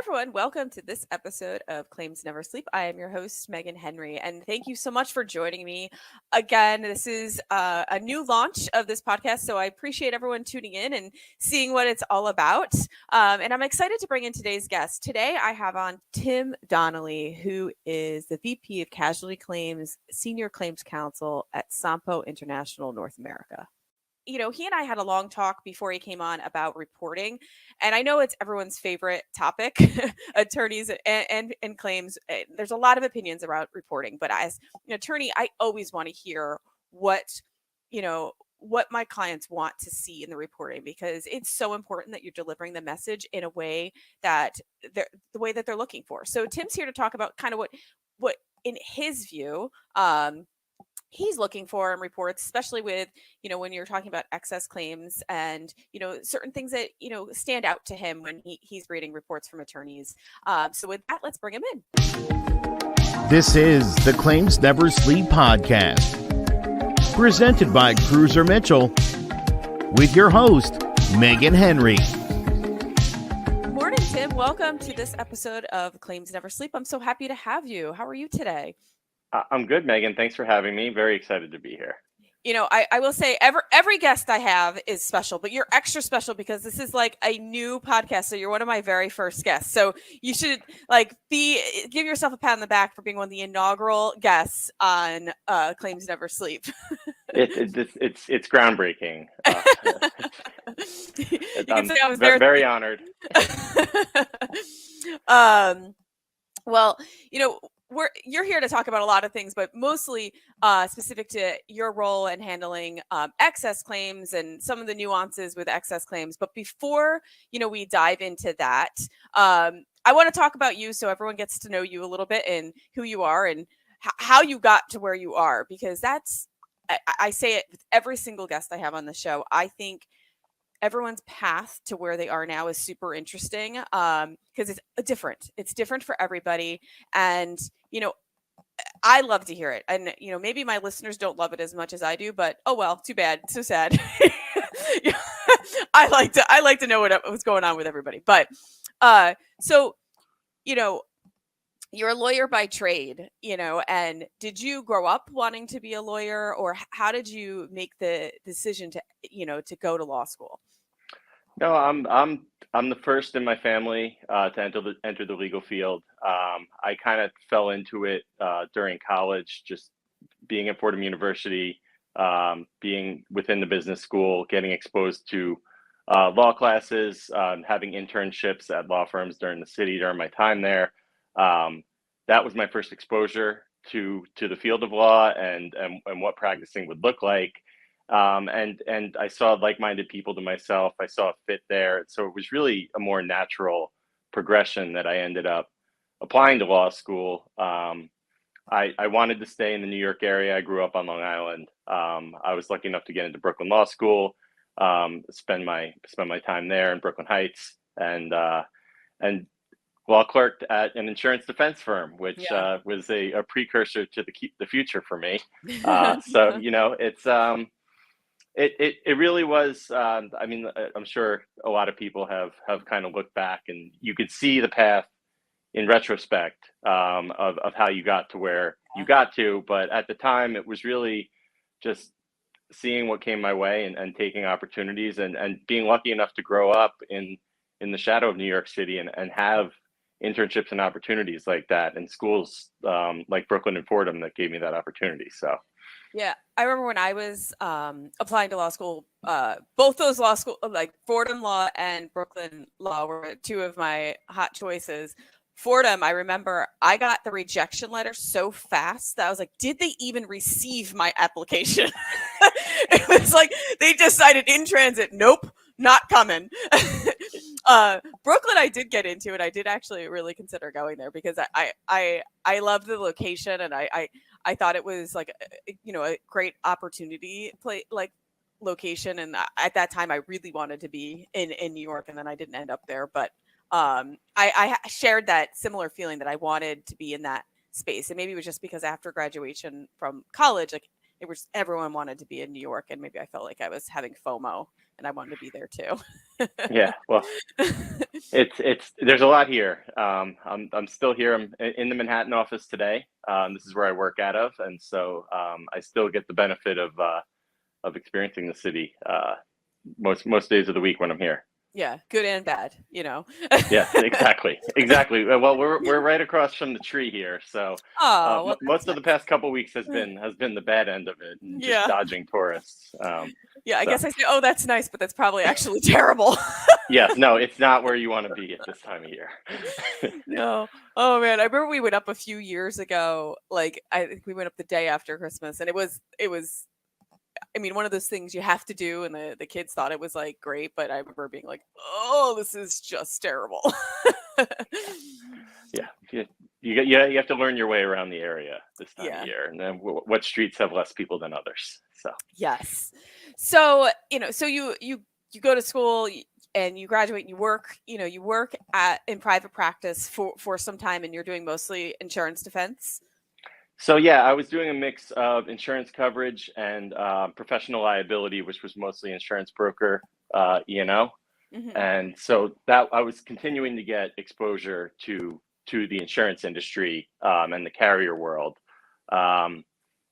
everyone, welcome to this episode of Claims Never Sleep. I am your host, Meghan Henry, and thank you so much for joining me again. This is a new launch of this podcast, so I appreciate everyone tuning in and seeing what it's all about. And I'm excited to bring in today's guest. Today, I have on Tim Donnelly, who is the VP of Casualty Claims, Senior Claims Counsel at Sompo International North America. He and I had a long talk before he came on about reporting. And I know it's everyone's favorite topic, attorneys and claims. There's a lot of opinions about reporting, but as an attorney, I always want to hear what my clients want to see in the reporting, because it's so important that you're delivering the message in a way that the way that they're looking for. So Tim's here to talk about kind of what in his view, he's looking for in reports, especially with, when you're talking about excess claims and, certain things that, stand out to him when he's reading reports from attorneys. So with that, let's bring him in. This is the Claims Never Sleep podcast, presented by Cruiser Mitchell, with your host, Meghan Henry. Morning, Tim. Welcome to this episode of Claims Never Sleep. I'm so happy to have you. How are you today? I'm good, Meghan. Thanks for having me. Very excited to be here. I will say every guest I have is special, but you're extra special because this is like a new podcast. So you're one of my very first guests. So you should give yourself a pat on the back for being one of the inaugural guests on Claims Never Sleep. It's groundbreaking. I'm say I was there. Very honored. Well, you're here to talk about a lot of things, but mostly specific to your role in handling excess claims and some of the nuances with excess claims. But before, we dive into that, I want to talk about you so everyone gets to know you a little bit and who you are and how you got to where you are, because I say it with every single guest I have on the show. I think everyone's path to where they are now is super interesting because it's different. It's different for everybody. And, I love to hear it. And, maybe my listeners don't love it as much as I do, but oh, well, too bad. So sad. I like to know what's going on with everybody. But so, you're a lawyer by trade, and did you grow up wanting to be a lawyer, or how did you make the decision to go to law school? No, I'm the first in my family to enter the legal field. I kind of fell into it during college, just being at Fordham University, being within the business school, getting exposed to law classes, having internships at law firms during the city during my time there. That was my first exposure to the field of law and what practicing would look like. And I saw like-minded people to myself. I saw a fit there. So it was really a more natural progression that I ended up applying to law school. I wanted to stay in the New York area. I grew up on Long Island. I was lucky enough to get into Brooklyn Law School, spend my time there in Brooklyn Heights, and law clerked at an insurance defense firm, which was a precursor to the future for me. So it's it really was. I mean, I'm sure a lot of people have kind of looked back, and you could see the path in retrospect of how you got to where you got to. But at the time, it was really just seeing what came my way and taking opportunities and being lucky enough to grow up in the shadow of New York City and have internships and opportunities like that in schools like Brooklyn and Fordham that gave me that opportunity. So. Yeah, I remember when I was applying to law school, both those law school, like Fordham Law and Brooklyn Law, were two of my hot choices. Fordham, I remember I got the rejection letter so fast that I was like, did they even receive my application? It was like they decided in transit, nope, not coming. Brooklyn, I did get into it. I did actually really consider going there because I love the location, and I thought it was like a great opportunity location, and at that time I really wanted to be in New York, and then I didn't end up there, but I shared that similar feeling that I wanted to be in that space. And maybe it was just because after graduation from college, like it was everyone wanted to be in New York, and maybe I felt like I was having FOMO and I wanted to be there too. Yeah, well, it's there's a lot here. I'm still here. I'm in the Manhattan office today. This is where I work out of, and so I still get the benefit of experiencing the city most days of the week when I'm here. Yeah, good and bad, you know. Yes, exactly. Well, we're right across from the tree here, so Oh, well, that's most of the nice. past couple weeks has been the bad end of it, and just Yeah. dodging tourists. Yeah, I So guess I say, "Oh, that's nice," but that's probably actually terrible. yes, no, it's not where you want to be at this time of year. No. Oh man, I remember we went up a few years ago. Like I think we went up the day after Christmas, and it was I mean, one of those things you have to do, and the kids thought it was like great, but I remember being like, "Oh, this is just terrible." Yeah, you have to learn your way around the area this time of Yeah. year, and then what streets have less people than others. So Yes. So, so you go to school and you graduate and you work, you work at in private practice for some time, and you're doing mostly insurance defense. so yeah, I was doing a mix of insurance coverage and professional liability, which was mostly insurance broker, E&O. Hmm. And so that I was continuing to get exposure to the insurance industry and the carrier world. Um,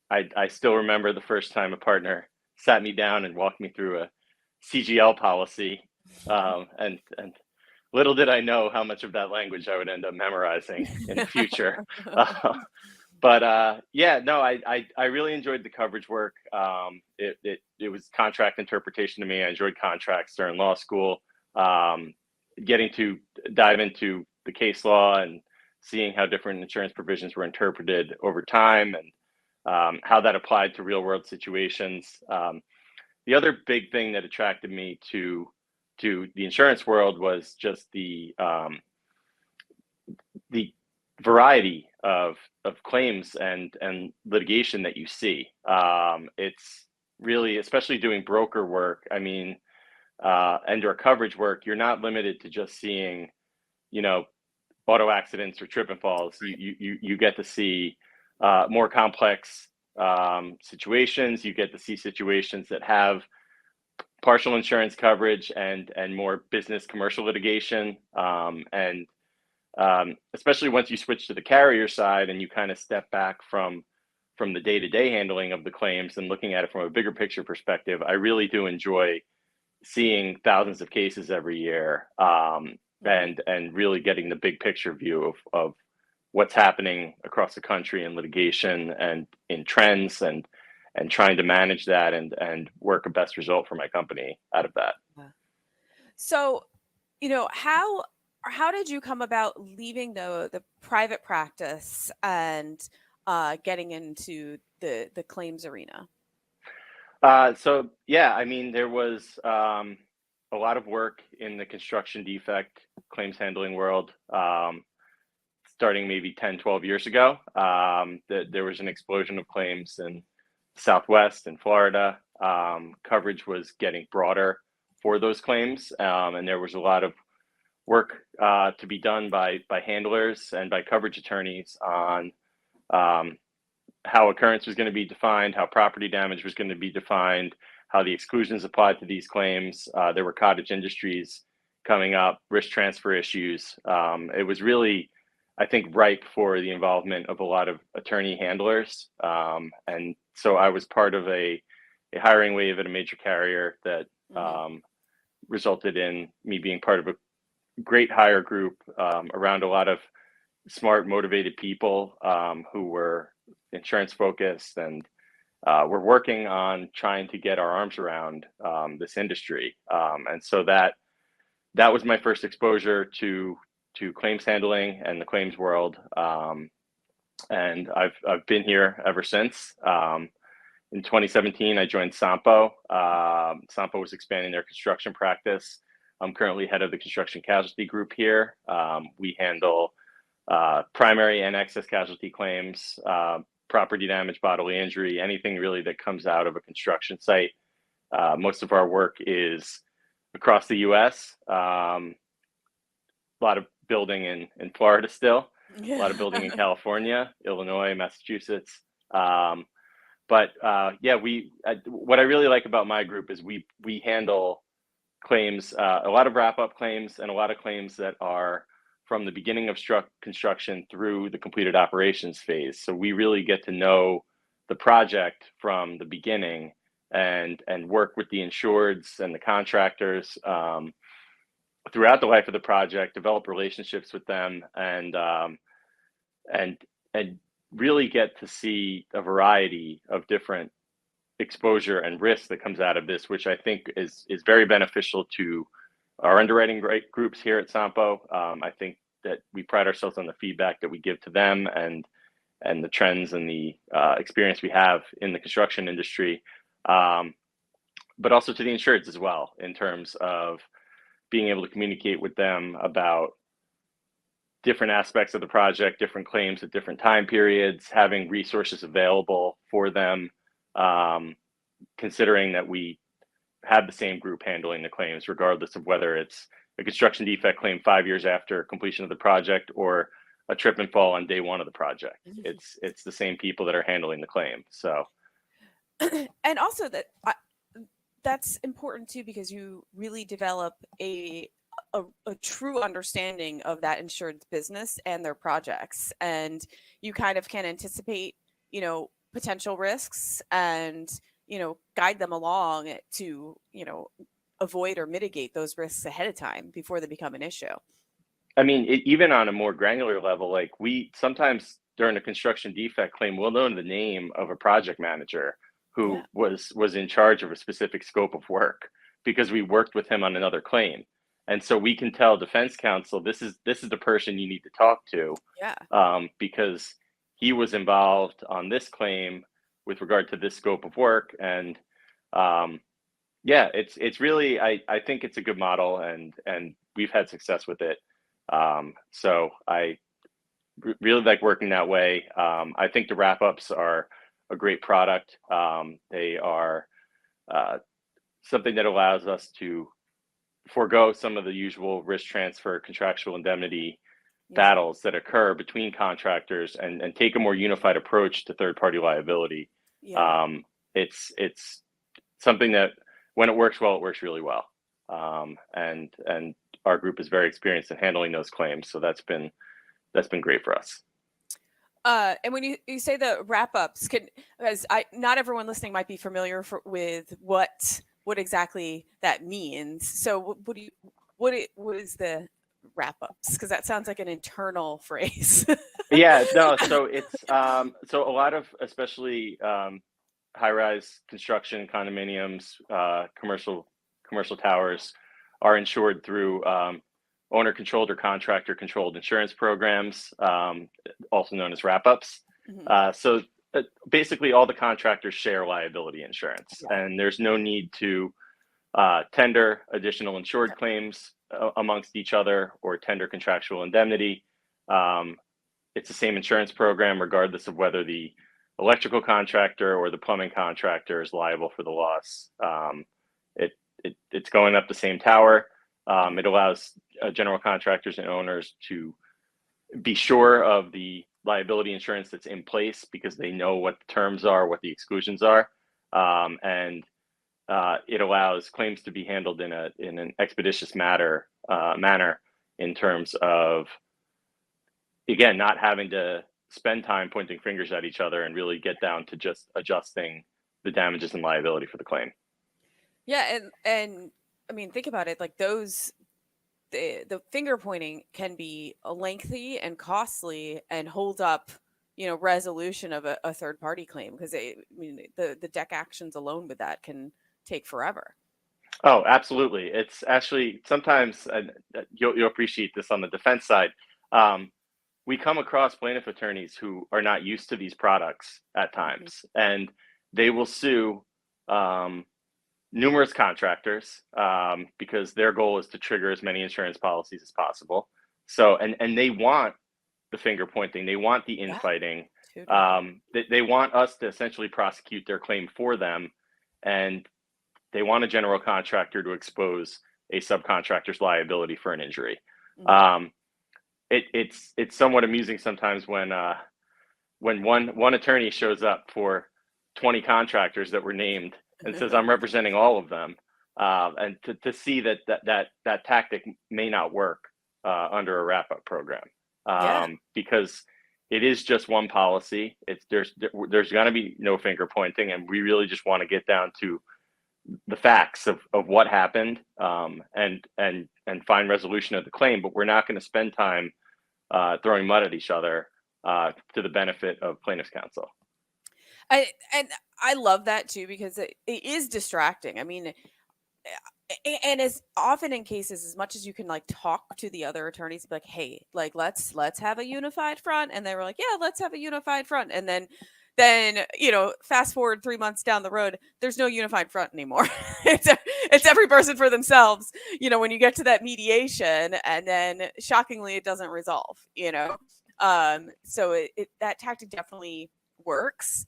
I still remember the first time a partner sat me down and walked me through a CGL policy, and little did I know how much of that language I would end up memorizing in the future. Uh, but yeah, no, I really enjoyed the coverage work. It was contract interpretation to me. I enjoyed contracts during law school. Um, Getting to dive into the case law and seeing how different insurance provisions were interpreted over time, and how that applied to real world situations. The other big thing that attracted me to the insurance world was just the variety of claims and litigation that you see. It's really, especially doing broker work. I mean, and or coverage work, you're not limited to just seeing, you know, auto accidents or trip and falls. You get to see more complex situations. You get to see situations that have partial insurance coverage and more business commercial litigation. And especially once you switch to the carrier side and you kind of step back from the day-to-day handling of the claims and looking at it from a bigger picture perspective, I really do enjoy seeing thousands of cases every year, Hmm. and really getting the big picture view of what's happening across the country in litigation and in trends, and trying to manage that and work a best result for my company out of that. Yeah. So, how did you come about leaving the private practice and getting into the claims arena? So yeah, I mean, there was a lot of work in the construction defect claims handling world, starting maybe 10, 12 years ago. There was an explosion of claims in Southwest and Florida. Coverage was getting broader for those claims, and there was a lot of work to be done by handlers and by coverage attorneys on um, how occurrence was going to be defined, how property damage was going to be defined, how the exclusions applied to these claims. There were cottage industries coming up, risk transfer issues. It was really, I think, ripe for the involvement of a lot of attorney handlers. And so I was part of a hiring wave at a major carrier that Hmm. resulted in me being part of a great hire group around a lot of smart, motivated people who were insurance focused, and we're working on trying to get our arms around this industry. And so that was my first exposure to claims handling and the claims world. And I've been here ever since. In 2017, I joined Sompo. Sompo was expanding their construction practice. I'm currently head of the construction casualty group here. We handle primary and excess casualty claims, property damage, bodily injury, anything really that comes out of a construction site. Most of our work is across the US. A lot of building in Florida still, a lot of building in Yeah. California, Illinois, Massachusetts. Um, But yeah, what I really like about my group is we handle claims, a lot of wrap-up claims and a lot of claims that are from the beginning of construction through the completed operations phase. So we really get to know the project from the beginning and work with the insureds and the contractors throughout the life of the project, develop relationships with them, and really get to see a variety of different exposure and risk that comes out of this, which I think is very beneficial to our underwriting groups here at Sompo. I think that we pride ourselves on the feedback that we give to them and the trends and the experience we have in the construction industry, but also to the insureds as well, in terms of being able to communicate with them about different aspects of the project, different claims at different time periods, having resources available for them, considering that we have the same group handling the claims, regardless of whether it's a construction defect claim 5 years after completion of the project or a trip and fall on day one of the project. It's the same people that are handling the claim. So, and also that's important too, because you really develop a true understanding of that insured business and their projects, and you kind of can anticipate, potential risks and, guide them along to, avoid or mitigate those risks ahead of time before they become an issue. I mean, even on a more granular level, like we sometimes during a construction defect claim, we'll know the name of a project manager who was in charge of a specific scope of work because we worked with him on another claim. And so we can tell defense counsel, this is the person you need to talk to, because he was involved on this claim with regard to this scope of work. And it's really, I think it's a good model, and we've had success with it. So I really like working that way. I think the wrap-ups are a great product. They are something that allows us to forego some of the usual risk transfer, contractual indemnity battles that occur between contractors and take a more unified approach to third-party liability. It's something that when it works well, it works really well. And our group is very experienced in handling those claims. So that's been great for us. And when you say the wrap-ups, because not everyone listening might be familiar with what exactly that means. So what is the wrap-ups? Because that sounds like an internal phrase. So it's so a lot of, especially high-rise construction, condominiums, commercial towers are insured through owner-controlled or contractor-controlled insurance programs, also known as wrap-ups. So basically all the contractors share liability insurance, and there's no need to tender additional insured claims amongst each other or tender contractual indemnity. It's the same insurance program regardless of whether the electrical contractor or the plumbing contractor is liable for the loss. It's going up the same tower. It allows general contractors and owners to be sure of the liability insurance that's in place because they know what the terms are, what the exclusions are, and it allows claims to be handled in an expeditious manner in terms of, again, not having to spend time pointing fingers at each other and really get down to just adjusting the damages and liability for the claim. Yeah, and I mean, think about it, like the finger pointing can be lengthy and costly and hold up, resolution of a third party claim, because the deck actions alone with that can take forever. Oh, absolutely. It's actually sometimes you'll appreciate this on the defense side. We come across plaintiff attorneys who are not used to these products at times, and they will sue numerous contractors because their goal is to trigger as many insurance policies as possible. So, and they want the finger pointing, they want the infighting, they want us to essentially prosecute their claim for them, and they want a general contractor to expose a subcontractor's liability for an injury. It's somewhat amusing sometimes when one attorney shows up for 20 contractors that were named and says, I'm representing all of them. And to see that tactic may not work under a wrap-up program, because it is just one policy. There's going to be no finger pointing, and we really just want to get down to the facts of what happened, and find resolution of the claim. But we're not going to spend time throwing mud at each other to the benefit of plaintiff's counsel. I love that too, because it is distracting. I mean, and as often in cases, as much as you can like talk to the other attorneys, be like, hey, like let's have a unified front, and they were like, yeah, let's have a unified front, and then fast forward 3 months down the road, there's no unified front anymore. It's every person for themselves, when you get to that mediation, and then shockingly it doesn't resolve, so that tactic definitely works,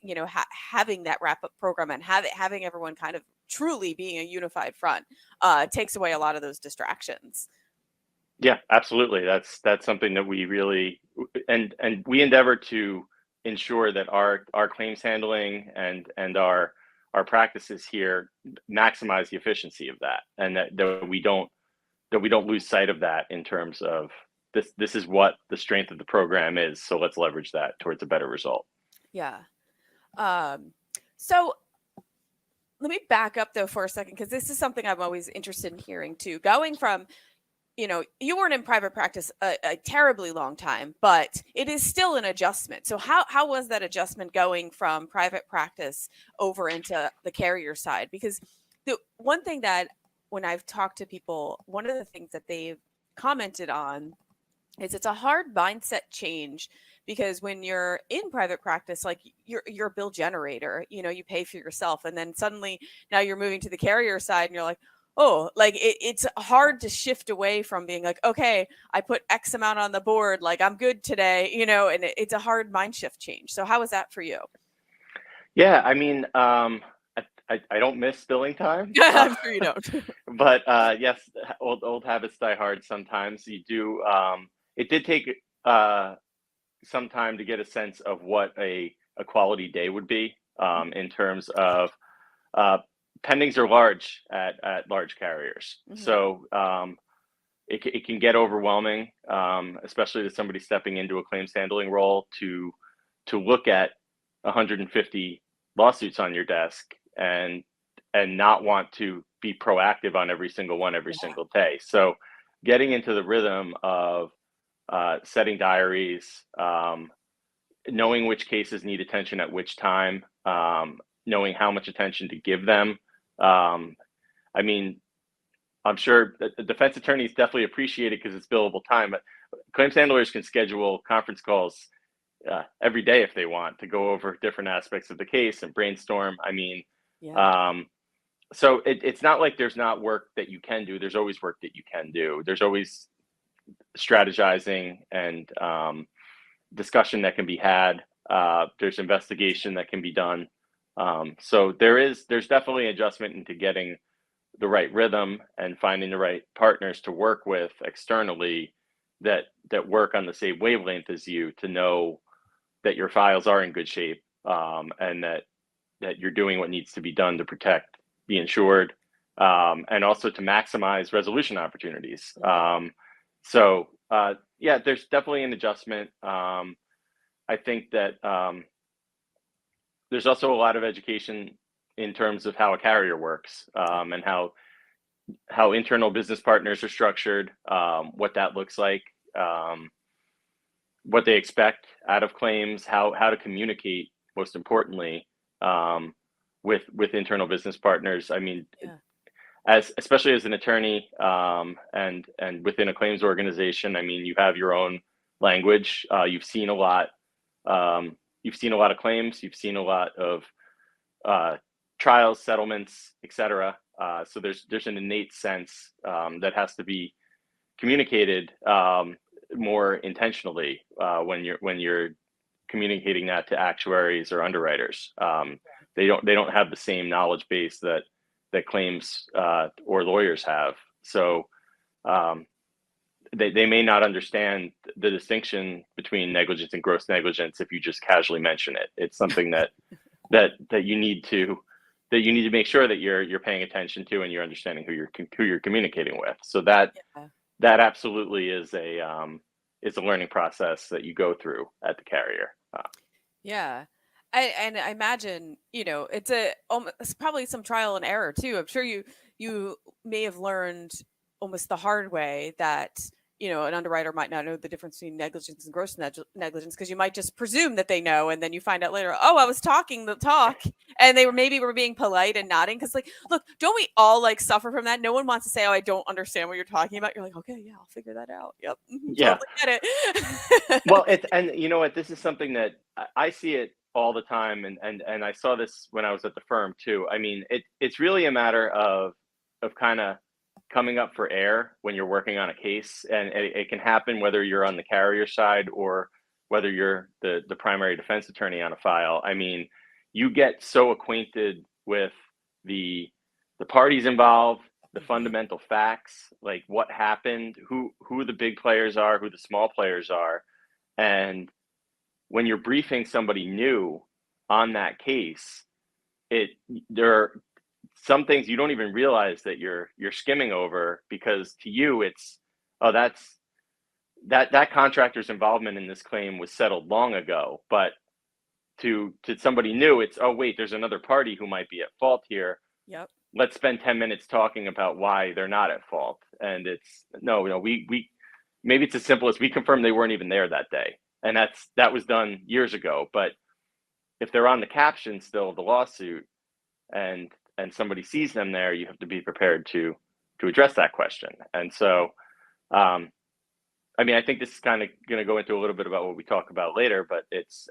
having that wrap up program and having everyone kind of truly being a unified front takes away a lot of those distractions. Yeah, absolutely. That's something that we really, and we endeavor to ensure that our claims handling and our practices here maximize the efficiency of that, and that we don't lose sight of that in terms of this is what the strength of the program is, so let's leverage that towards a better result. Yeah. So let me back up though for a second, because this is something I'm always interested in hearing too. Going from, you weren't in private practice a terribly long time, but it is still an adjustment. So how was that adjustment going from private practice over into the carrier side? Because the one thing that when I've talked to people, one of the things that they've commented on is it's a hard mindset change, because when you're in private practice, like you're a bill generator, you pay for yourself, and then suddenly now you're moving to the carrier side and you're like, oh, like it's hard to shift away from being like, okay, I put X amount on the board, like I'm good today, and it's a hard mind shift change. So how was that for you? Yeah, I mean, I don't miss billing time. I'm sure you don't. But yes, old habits die hard sometimes. You do. It did take some time to get a sense of what a quality day would be, in terms of pendings are large at large carriers. Mm-hmm. So it can get overwhelming, especially to somebody stepping into a claims handling role, to look at 150 lawsuits on your desk and not want to be proactive on every single one every single day. So getting into the rhythm of setting diaries, knowing which cases need attention at which time, knowing how much attention to give them. I mean, I'm sure that the defense attorneys definitely appreciate it because it's billable time, but claims handlers can schedule conference calls every day if they want to go over different aspects of the case and brainstorm. I mean, so it's not like there's not work that you can do. There's always work that you can do. There's always strategizing and discussion that can be had. There's investigation that can be done. So there's definitely adjustment into getting the right rhythm and finding the right partners to work with externally that work on the same wavelength as you, to know that your files are in good shape, and that you're doing what needs to be done to protect the insured, and also to maximize resolution opportunities. So there's definitely an adjustment. I think that there's also a lot of education in terms of how a carrier works, and how internal business partners are structured, what that looks like, what they expect out of claims, how to communicate, most importantly, with internal business partners. I mean, especially as an attorney, and within a claims organization, I mean, you have your own language. You've seen a lot. You've seen a lot of claims. You've seen a lot of trials, settlements, etc. So there's an innate sense that has to be communicated more intentionally when you're communicating that to actuaries or underwriters. They don't have the same knowledge base that claims or lawyers have. So they may not understand the distinction between negligence and gross negligence if you just casually mention it. It's something that that you need to make sure that you're paying attention to, and you're understanding who you're communicating with. So that Yeah. absolutely is a learning process that you go through at the carrier. Yeah. And I imagine, it's probably some trial and error too. I'm sure you may have learned almost the hard way that, an underwriter might not know the difference between negligence and gross negligence, because you might just presume that they know, and then you find out later, oh, I was talking the talk, and they were being polite and nodding. Because, like, look, don't we all like suffer from that? No one wants to say, oh, I don't understand what you're talking about. You're like, okay, yeah, I'll figure that out. Yep, Yeah. totally get it. Well, and you know what? This is something that I see it all the time, and I saw this when I was at the firm too. I mean, it's really a matter of kind of coming up for air when you're working on a case, and it can happen whether you're on the carrier side or whether you're the primary defense attorney on a file. I mean, you get so acquainted with the parties involved, the fundamental facts, like what happened, who the big players are, who the small players are. And when you're briefing somebody new on that case, there are some things you don't even realize that you're skimming over, because to you it's, oh, that's that contractor's involvement in this claim was settled long ago. But to somebody new, it's, oh wait, there's another party who might be at fault here. Yep. Let's spend 10 minutes talking about why they're not at fault. And it's no, we maybe it's as simple as we confirm they weren't even there that day. And that was done years ago. But if they're on the caption still of the lawsuit, and somebody sees them there, you have to be prepared to address that question. And so, I mean, I think this is kind of going to go into a little bit about what we talk about later, but it's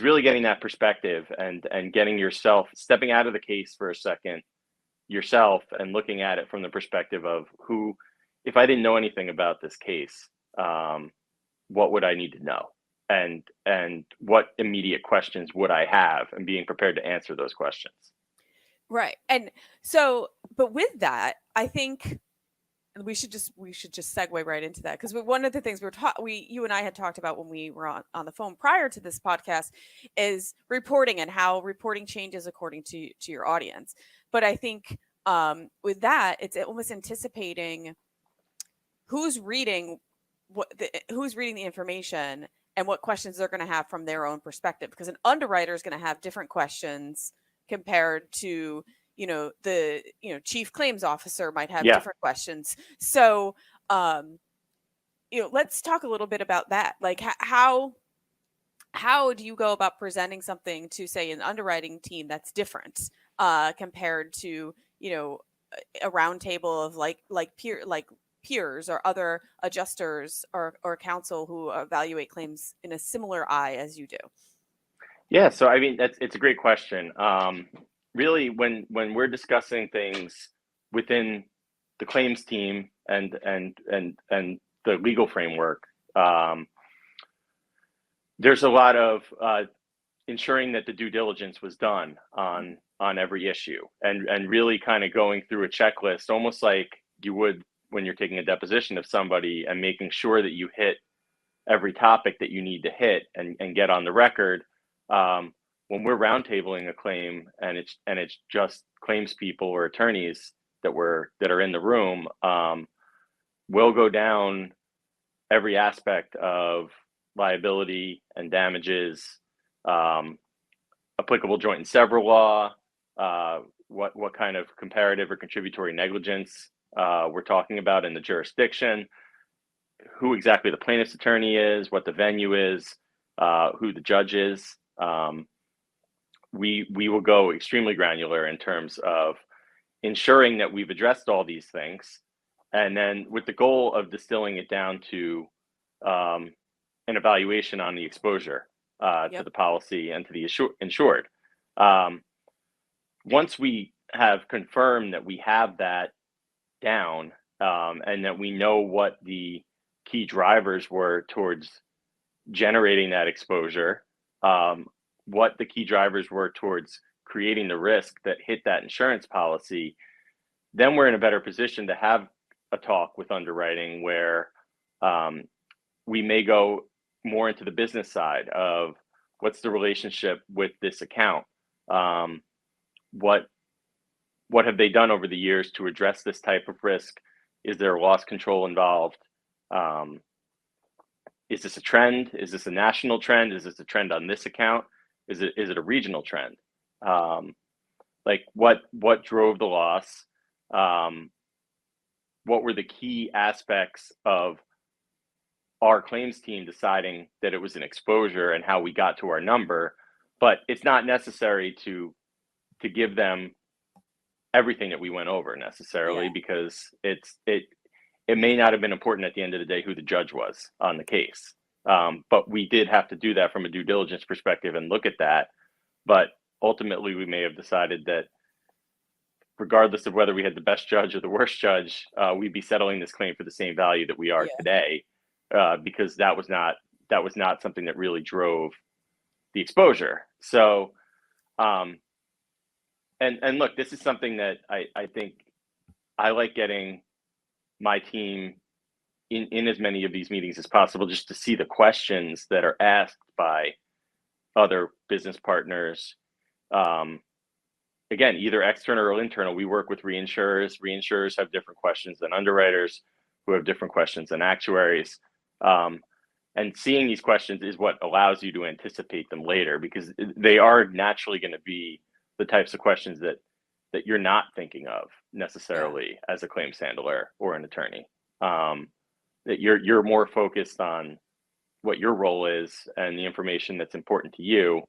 really getting that perspective and getting yourself, stepping out of the case for a second yourself, and looking at it from the perspective of who, if I didn't know anything about this case, what would I need to know? And what immediate questions would I have, and being prepared to answer those questions. Right. And so, but with that, I think we should just segue right into that, because one of the things you and I had talked about when we were on the phone prior to this podcast is reporting, and how reporting changes according to your audience. But I think with that, it's almost anticipating who's reading the information and what questions they're going to have from their own perspective, because an underwriter is going to have different questions compared to, the chief claims officer might have different questions. So let's talk a little bit about that. Like, how do you go about presenting something to, say, an underwriting team that's different compared to, a roundtable of peers or other adjusters or counsel who evaluate claims in a similar eye as you do? Yeah, so I mean, it's a great question. Really, when we're discussing things within the claims team and the legal framework, there's a lot of ensuring that the due diligence was done on every issue, and really kind of going through a checklist, almost like you would when you're taking a deposition of somebody, and making sure that you hit every topic that you need to hit and get on the record. When we're roundtabling a claim, and it's just claims people or attorneys that are in the room, we'll go down every aspect of liability and damages, applicable joint and several law, what kind of comparative or contributory negligence we're talking about in the jurisdiction, who exactly the plaintiff's attorney is, what the venue is, who the judge is. We will go extremely granular in terms of ensuring that we've addressed all these things, and then with the goal of distilling it down to an evaluation on the exposure to the policy and to the insured. Once we have confirmed that we have that down, and that we know what the key drivers were towards generating that exposure, what the key drivers were towards creating the risk that hit that insurance policy, then we're in a better position to have a talk with underwriting where we may go more into the business side of What's the relationship with this account? What have they done over the years to address this type of risk? Is there loss control involved? Is this a trend? Is this a national trend? Is this a trend on this account? Is it a regional trend? Like what drove the loss? What were the key aspects of our claims team deciding that it was an exposure and how we got to our number? But it's not necessary to give them everything that we went over necessarily, because it may not have been important at the end of the day who the judge was on the case. But we did have to do that from a due diligence perspective and look at that. But ultimately, we may have decided that regardless of whether we had the best judge or the worst judge, we'd be settling this claim for the same value that we are today, because that was not something that really drove the exposure. So, and look, this is something that I think I like getting my team in as many of these meetings as possible, just to see the questions that are asked by other business partners. Again, either external or internal. We work with reinsurers. Reinsurers have different questions than underwriters, who have different questions than actuaries. And seeing these questions is what allows you to anticipate them later, because they are naturally going to be the types of questions that you're not thinking of necessarily as a claims handler or an attorney. That you're more focused on what your role is and the information that's important to you.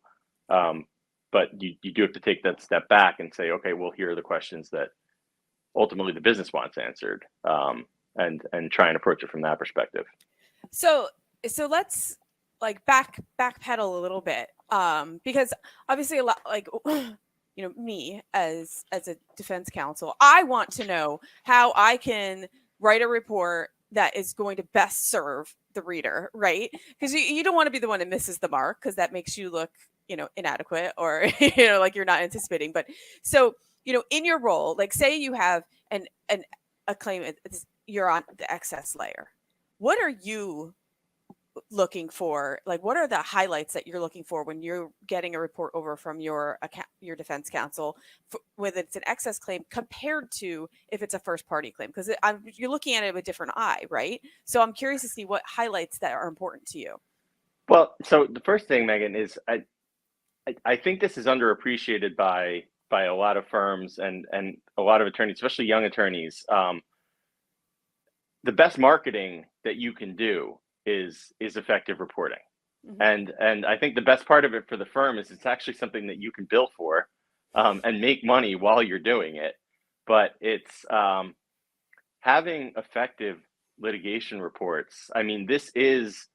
But you do have to take that step back and say, okay, well, here are the questions that ultimately the business wants answered, and try and approach it from that perspective. So let's like backpedal a little bit, because obviously a lot, like, me as a defense counsel, I want to know how I can write a report that is going to best serve the reader, right? Because you don't want to be the one that misses the mark, because that makes you look, inadequate, or like you're not anticipating. But so, in your role, like say you have a claim, you're on the excess layer. What are you looking for? Like, what are the highlights that you're looking for when you're getting a report over from your defense counsel, whether it's an excess claim compared to if it's a first party claim? Because you're looking at it with a different eye, right? So I'm curious to see what highlights that are important to you. Well, so the first thing, Megan, is I think this is underappreciated by a lot of firms and a lot of attorneys, especially young attorneys. The best marketing that you can do is effective reporting. Mm-hmm. And I think the best part of it for the firm is it's actually something that you can bill for, and make money while you're doing it. But it's having effective litigation reports. I mean, this is,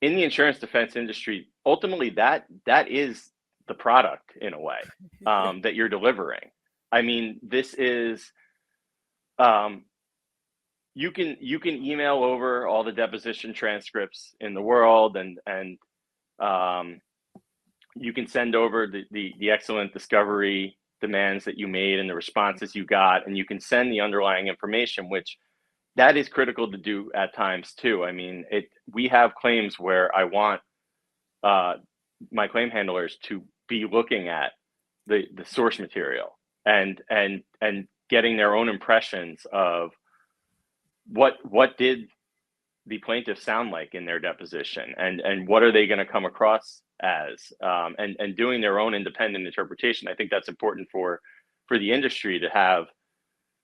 in the insurance defense industry, ultimately that is the product in a way, that you're delivering. I mean, this is, you can email over all the deposition transcripts in the world, and you can send over the excellent discovery demands that you made and the responses you got, and you can send the underlying information, which that is critical to do at times too. I mean, we have claims where I want my claim handlers to be looking at the source material and getting their own impressions of what did the plaintiff sound like in their deposition, and what are they going to come across as, and doing their own independent interpretation. I think that's important for the industry to have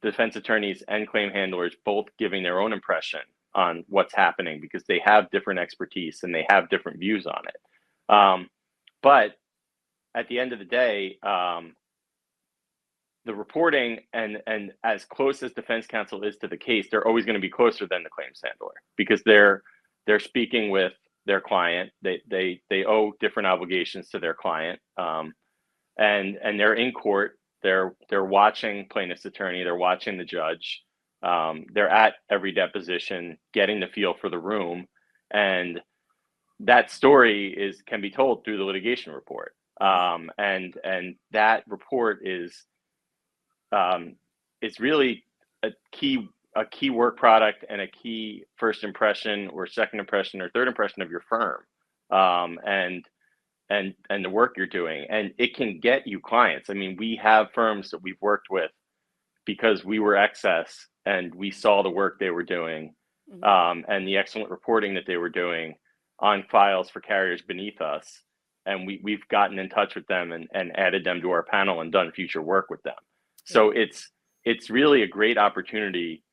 defense attorneys and claim handlers both giving their own impression on what's happening, because they have different expertise and they have different views on it. But at the end of the day, the reporting and as close as defense counsel is to the case, they're always going to be closer than the claims handler, because they're speaking with their client. They owe different obligations to their client, and they're in court. They're watching plaintiff's attorney. They're watching the judge. They're at every deposition, getting the feel for the room, and that story can be told through the litigation report. And that report is it's really a key work product and a key first impression or second impression or third impression of your firm. And and the work you're doing, and it can get you clients. I mean, we have firms that we've worked with because we were excess and we saw the work they were doing, and the excellent reporting that they were doing on files for carriers beneath us. And we've gotten in touch with them and added them to our panel and done future work with them. So it's really a great opportunity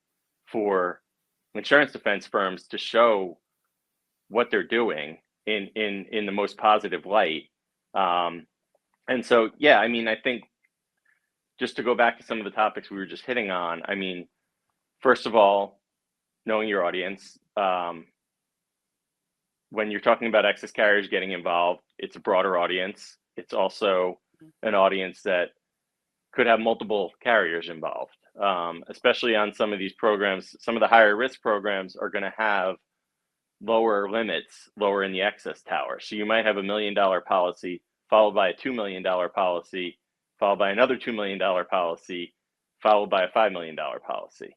for insurance defense firms to show what they're doing in the most positive light. And so, yeah, I mean, I think just to go back to some of the topics we were just hitting on, I mean, first of all, knowing your audience. When you're talking about excess carriers getting involved, it's a broader audience. It's also an audience that could have multiple carriers involved, especially on some of these programs. Some of the higher risk programs are going to have lower limits, lower in the excess tower. So you might have $1 million policy followed by a $2 million policy, followed by another $2 million policy, followed by a $5 million policy.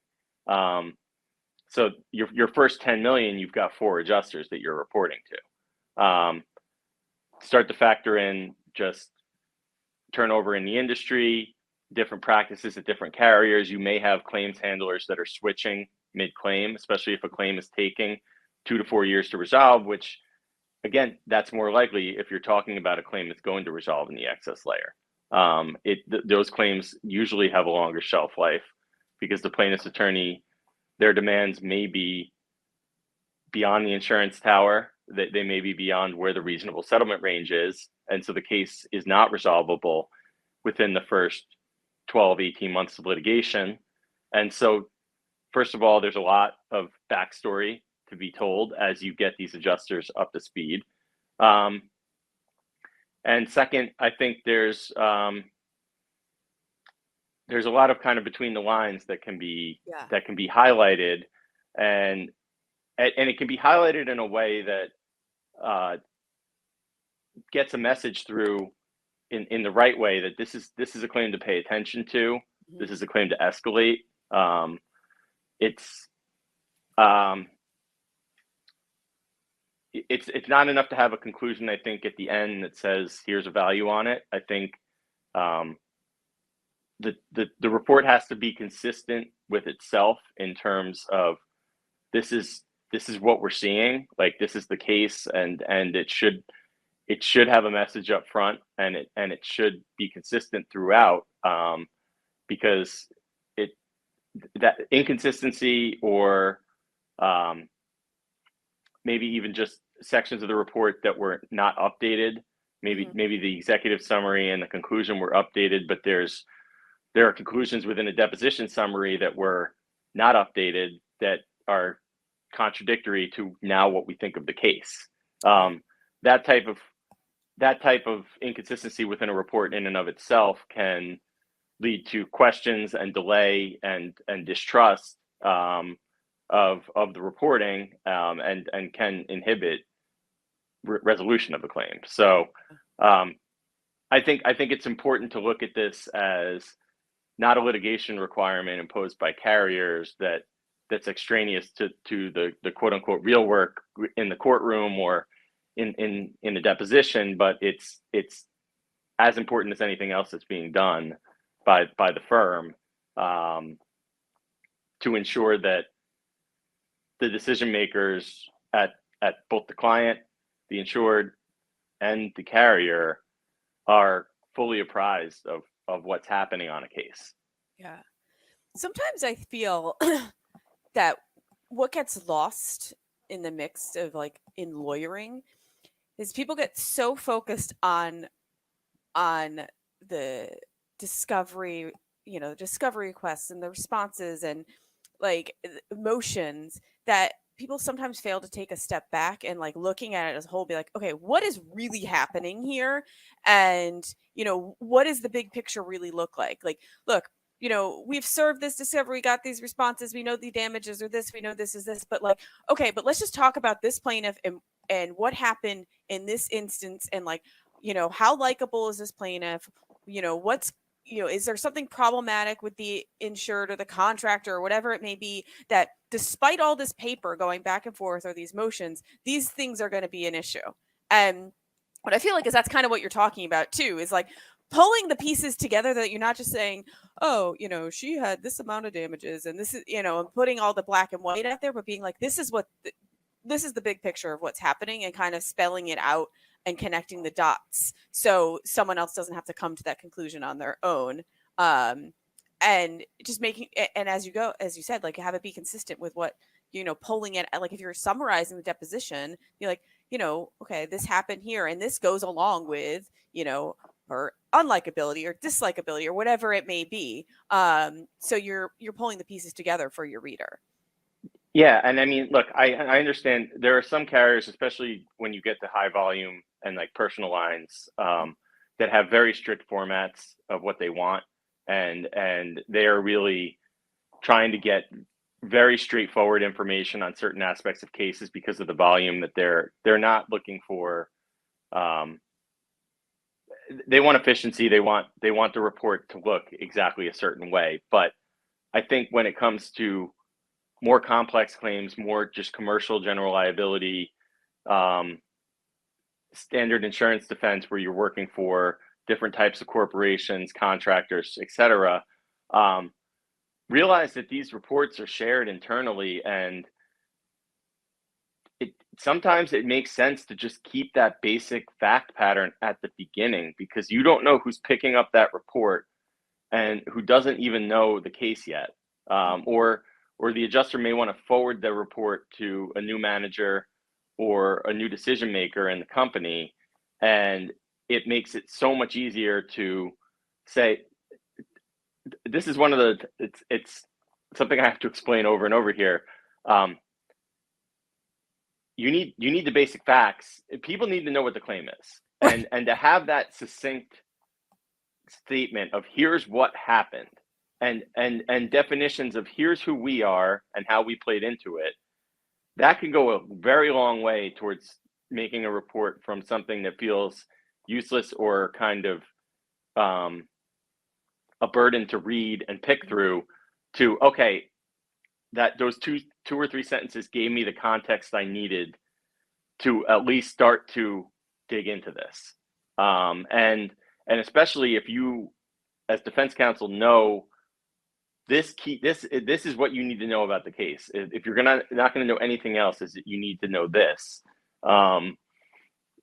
So your first 10 million, you've got 4 adjusters that you're reporting to. Start to factor in just turnover in the industry, different practices at different carriers. You may have claims handlers that are switching mid-claim, especially if a claim is taking 2 to 4 years to resolve, which, again, that's more likely if you're talking about a claim that's going to resolve in the excess layer. Those claims usually have a longer shelf life because the plaintiff's attorney, their demands may be beyond the insurance tower, that they may be beyond where the reasonable settlement range is. And so the case is not resolvable within the first 12, 18 months of litigation. And so, first of all, there's a lot of backstory to be told as you get these adjusters up to speed. And second, I think there's a lot of kind of between the lines that can be highlighted, and it can be highlighted in a way that gets a message through in the right way, that this is a claim to pay attention to. This is a claim to escalate. It's not enough to have a conclusion, I think, at the end that says here's a value on it. I think the report has to be consistent with itself in terms of this is what we're seeing, like this is the case, and it should have a message up front, and it should be consistent throughout, because that inconsistency or maybe even just sections of the report that were not updated, maybe the executive summary and the conclusion were updated, but there are conclusions within a deposition summary that were not updated that are contradictory to now what we think of the case. That type of inconsistency within a report in and of itself can lead to questions and delay and distrust of the reporting, and can inhibit resolution of the claim. So I think it's important to look at this as not a litigation requirement imposed by carriers that's extraneous to the quote unquote real work in the courtroom or in the deposition, but it's as important as anything else that's being done by the firm, to ensure that the decision makers at both the client, the insured, and the carrier are fully apprised of what's happening on a case. Yeah. Sometimes I feel that what gets lost in the mix of like in lawyering is people get so focused on the discovery, discovery requests and the responses and like motions, that people sometimes fail to take a step back and like looking at it as a whole, be like, okay, what is really happening here? And, what does the big picture really look like? Like, look, we've served this discovery, got these responses. We know the damages are this, we know this is this, but like, okay, but let's just talk about this plaintiff and what happened in this instance. And like, how likable is this plaintiff? What's, is there something problematic with the insured or the contractor or whatever it may be, that despite all this paper going back and forth or these motions, these things are going to be an issue. And what I feel like is that's kind of what you're talking about too, is like pulling the pieces together, that you're not just saying, oh, she had this amount of damages and this is, and putting all the black and white out there, but being like, this is this is the big picture of what's happening, and kind of spelling it out and connecting the dots so someone else doesn't have to come to that conclusion on their own. And just making, and as you said, like, have it be consistent with what, pulling it, like if you're summarizing the deposition, you're like, okay, this happened here, and this goes along with, her unlikability or dislikability or whatever it may be. So you're pulling the pieces together for your reader. Yeah, and I mean, look, I understand there are some carriers, especially when you get to high volume and like personal lines, that have very strict formats of what they want, and they are really trying to get very straightforward information on certain aspects of cases because of the volume that they're not looking for. They want efficiency. They want the report to look exactly a certain way. But I think when it comes to more complex claims, more just commercial general liability, standard insurance defense, where you're working for different types of corporations, contractors, etc., realize that these reports are shared internally, and sometimes it makes sense to just keep that basic fact pattern at the beginning, because you don't know who's picking up that report and who doesn't even know the case yet, or the adjuster may want to forward the report to a new manager or a new decision maker in the company, and it makes it so much easier to say, this is one of the, it's something I have to explain over and over here. You need the basic facts. People need to know what the claim is, and to have that succinct statement of here's what happened, and definitions of here's who we are and how we played into it, that can go a very long way towards making a report from something that feels useless or kind of a burden to read and pick through, to, okay, that those two or three sentences gave me the context I needed to at least start to dig into this. And especially if you, as defense counsel, know this is what you need to know about the case. If you're not going to know anything else, is that you need to know this.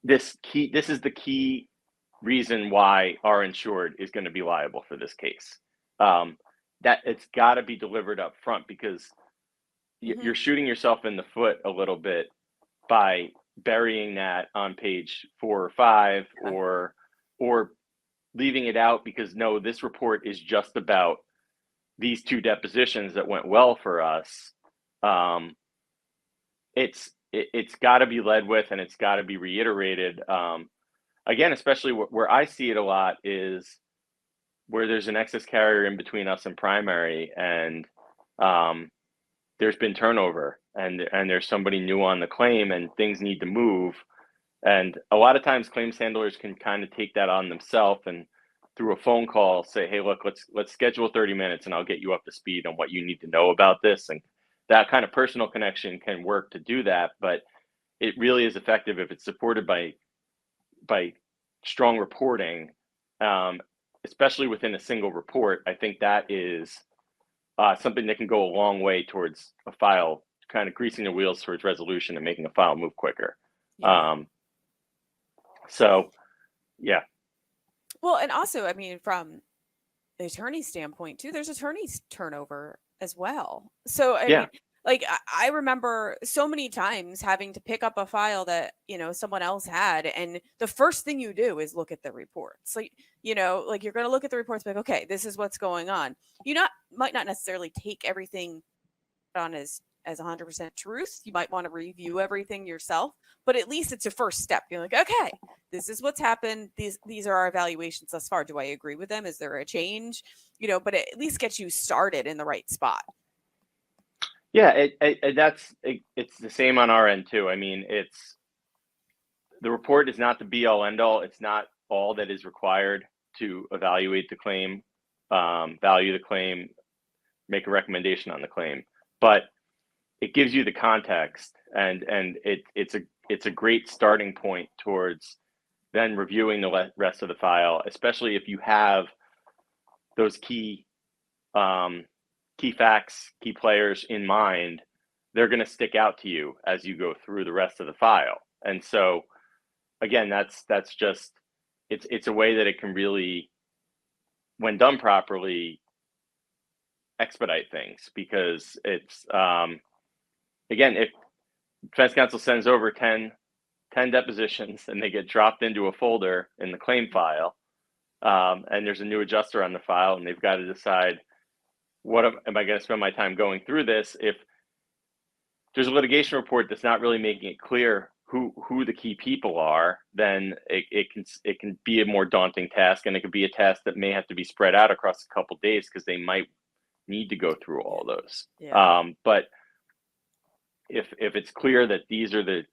This is the key reason why our insured is going to be liable for this case. That it's got to be delivered up front, because you're shooting yourself in the foot a little bit by burying that on page 4 or 5, or leaving it out because, no, this report is just about these 2 depositions that went well for us. It's got to be led with, and it's got to be reiterated. Again, especially where I see it a lot is where there's an excess carrier in between us and primary, and there's been turnover, and there's somebody new on the claim, and things need to move. And a lot of times claims handlers can kind of take that on themselves, and through a phone call say, hey, look, let's schedule 30 minutes and I'll get you up to speed on what you need to know about this. And that kind of personal connection can work to do that, but it really is effective if it's supported by strong reporting, especially within a single report. I think that is something that can go a long way towards a file, kind of greasing the wheels towards resolution and making a file move quicker. Yeah. So, yeah. Well, and also, I mean, from the attorney standpoint too, there's attorneys turnover as well. So, I mean, like, I remember so many times having to pick up a file that, someone else had. And the first thing you do is look at the reports. Like, like you're going to look at the reports, like, okay, this is what's going on. You might not necessarily take everything on as 100% truth. You might want to review everything yourself, but at least it's a first step. You're like, okay, this is what's happened. These are our evaluations thus far. Do I agree with them? Is there a change? But it at least gets you started in the right spot. Yeah, it's the same on our end too. I mean, the report is not the be all end all. It's not all that is required to evaluate the claim, value the claim, make a recommendation on the claim, but it gives you the context, and it's a great starting point towards then reviewing the rest of the file, especially if you have those key facts, key players in mind, they're going to stick out to you as you go through the rest of the file. And so, again, that's just it's a way that it can really, when done properly, expedite things, because it's again, if defense counsel sends over 10 depositions and they get dropped into a folder in the claim file, and there's a new adjuster on the file, and they've got to decide, what am I going to spend my time going through this? If there's a litigation report that's not really making it clear who the key people are, then it can be a more daunting task, and it could be a task that may have to be spread out across a couple of days because they might need to go through all those. Yeah. But if it's clear that these are the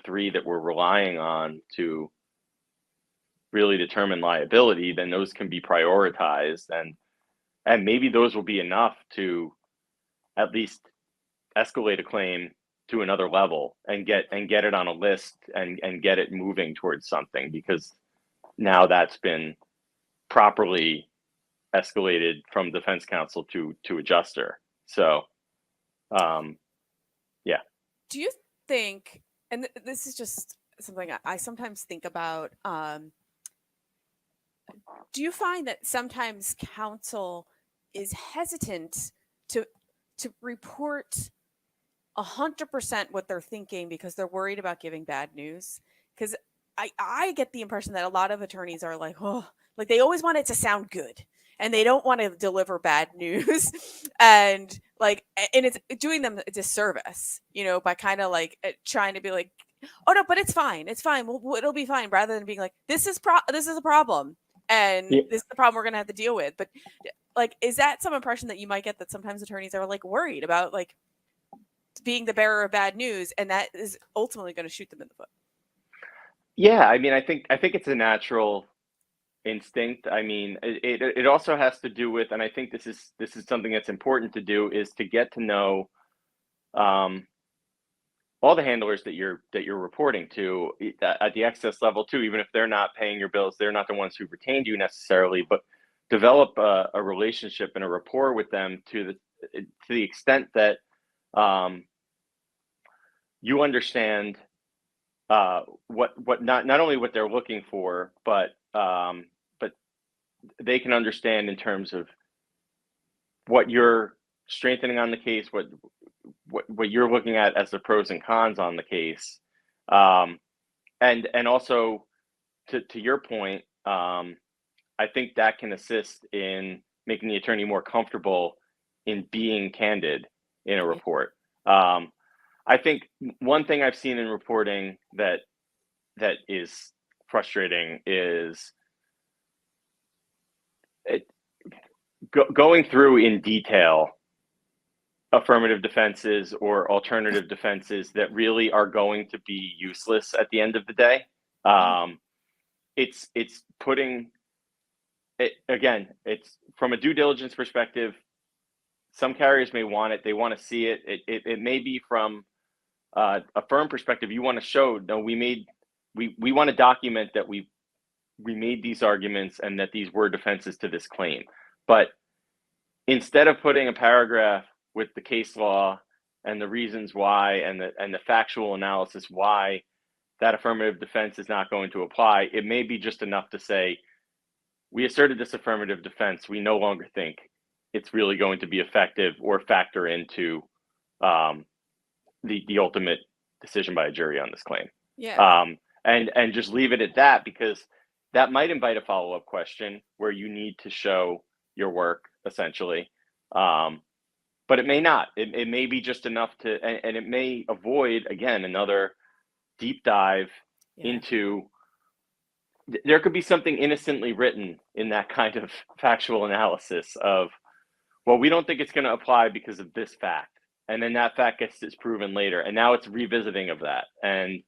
three that we're relying on to really determine liability, then those can be prioritized, and maybe those will be enough to at least escalate a claim to another level and get it on a list and get it moving towards something, because now that's been properly escalated from defense counsel to adjuster. So yeah. Do you think, and this is just something I sometimes think about, do you find that sometimes counsel is hesitant to report 100% what they're thinking because they're worried about giving bad news? Because I get the impression that a lot of attorneys are like, oh, like they always want it to sound good and they don't want to deliver bad news. And it's doing them a disservice, by kind of like trying to be like, oh no, but it's fine. It's fine. It'll be fine. Rather than being like, this is a problem. And this is the problem we're going to have to deal with. But like, is that some impression that you might get, that sometimes attorneys are like worried about like being the bearer of bad news, and that is ultimately going to shoot them in the foot? Yeah. I mean, I think it's a natural instinct. I mean, it also has to do with, and I think this is something that's important to do, is to get to know all the handlers that you're reporting to at the excess level too. Even if they're not paying your bills, they're not the ones who retained you necessarily, but develop a relationship and a rapport with them to the extent that you understand what not only what they're looking for, but they can understand in terms of what you're strengthening on the case, what you're looking at as the pros and cons on the case, and also to your point, I think that can assist in making the attorney more comfortable in being candid in a report. I think one thing I've seen in reporting that is frustrating is going through in detail affirmative defenses or alternative defenses that really are going to be useless at the end of the day. It's putting it, again, it's from a due diligence perspective. Some carriers may want it. They want to see it. It may be from a firm perspective. You want to show, no, we want to document that we made these arguments and that these were defenses to this claim. But instead of putting a paragraph with the case law and the reasons why and the factual analysis why that affirmative defense is not going to apply, it may be just enough to say, we asserted this affirmative defense. We no longer think it's really going to be effective or factor into the ultimate decision by a jury on this claim. Yeah. And just leave it at that, because that might invite a follow-up question where you need to show your work, essentially. But it may not. It may be just enough to, and it may avoid, again, another deep dive into, there could be something innocently written in that kind of factual analysis of, well, we don't think it's going to apply because of this fact. And then that fact gets disproven later. And now it's revisiting of that. And